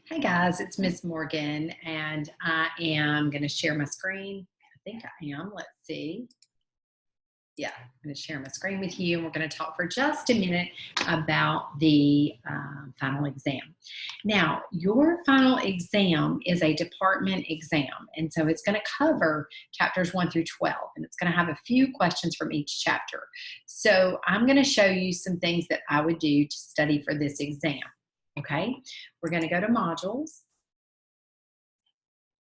Hey guys, it's Miss Morgan, and I am going to share my screen. I think I am. Let's see. Yeah, I'm going to share my screen with you, and we're going to talk for just a minute about the final exam. Now, your final exam is a department exam, and so it's going to cover chapters 1 through 12, and it's going to have a few questions from each chapter. So I'm going to show you some things that I would do to study for this exam. Okay, we're going to go to modules,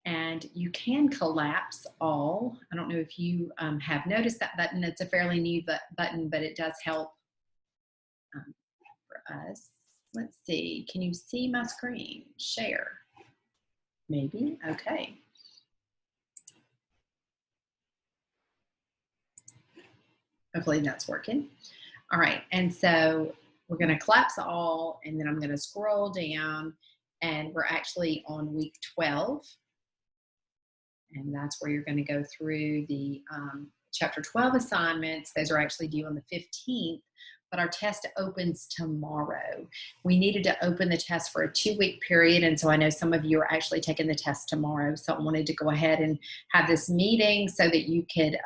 and you can collapse all. I don't know if you have noticed that button. It's a fairly new button, but it does help for us. Let's see. Can you see my screen? Share. Maybe. Okay. Hopefully that's working. All right. And so we're going to collapse all, and then I'm going to scroll down, and we're actually on week 12. And that's where you're going to go through the chapter 12 assignments. Those are actually due on the 15th, but our test opens tomorrow. We needed to open the test for a 2-week period, and so I know some of you are actually taking the test tomorrow. So I wanted to go ahead and have this meeting so that you could,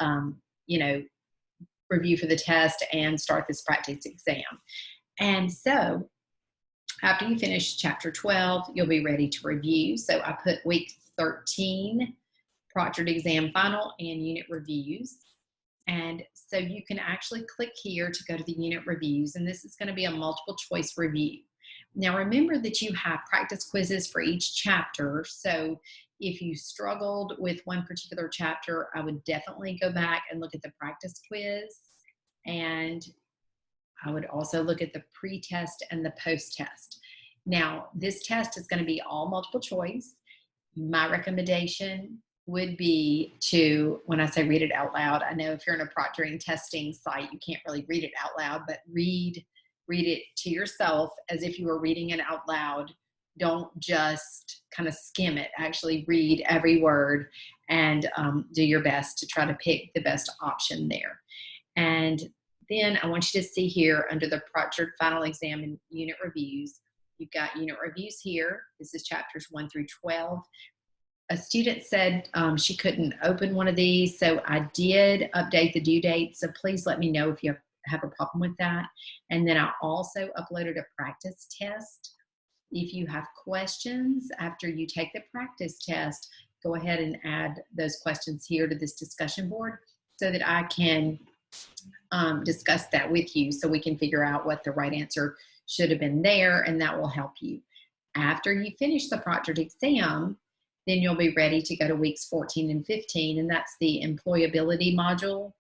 review for the test and start this practice exam. And so after you finish chapter 12, you'll be ready to review. So I put week 13 proctored exam final and unit reviews. And so you can actually click here to go to the unit reviews, and this is going to be a multiple choice review. Now remember that you have practice quizzes for each chapter, so if you struggled with one particular chapter, I would definitely go back and look at the practice quiz, and I would also look at the pre-test and the post-test. Now this test is going to be all multiple choice. My recommendation would be to, when I say read it out loud, I know if you're in a proctoring testing site, you can't really read it out loud, but read it to yourself as if you were reading it out loud. Don't just kind of skim it. Actually read every word and do your best to try to pick the best option there. And then I want you to see here under the proctored final exam and unit reviews, you've got unit reviews here. This is chapters 1 through 12. A student said she couldn't open one of these, so I did update the due date, so please let me know if you have a problem with that. And then I also uploaded a practice test. If you have questions after you take the practice test, go ahead and add those questions here to this discussion board so that I can discuss that with you so we can figure out what the right answer should have been there, and that will help you. After you finish the proctored exam, then you'll be ready to go to weeks 14 and 15, and that's the employability module.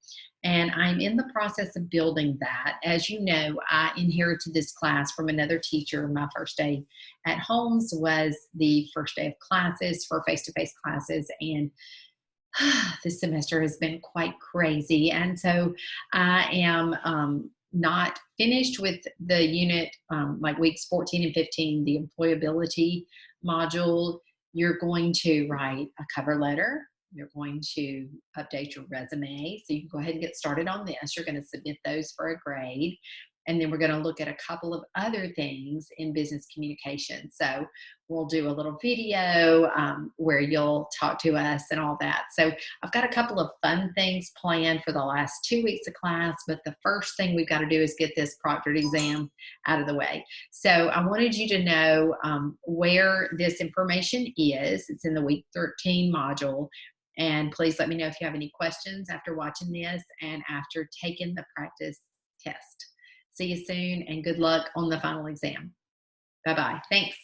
And I'm in the process of building that. As you know, I inherited this class from another teacher. My first day at Holmes was the first day of classes for face-to-face classes, and this semester has been quite crazy. And so I am not finished with the unit, like weeks 14 and 15, the employability module. You're going to write a cover letter. You're going to update your resume. So you can go ahead and get started on this. You're going to submit those for a grade. And then we're going to look at a couple of other things in business communication. So we'll do a little video where you'll talk to us and all that. So I've got a couple of fun things planned for the last 2 weeks of class, but the first thing we've got to do is get this proctored exam out of the way. So I wanted you to know where this information is. It's in the week 13 module. And please let me know if you have any questions after watching this and after taking the practice test. See you soon, and good luck on the final exam. Bye-bye. Thanks.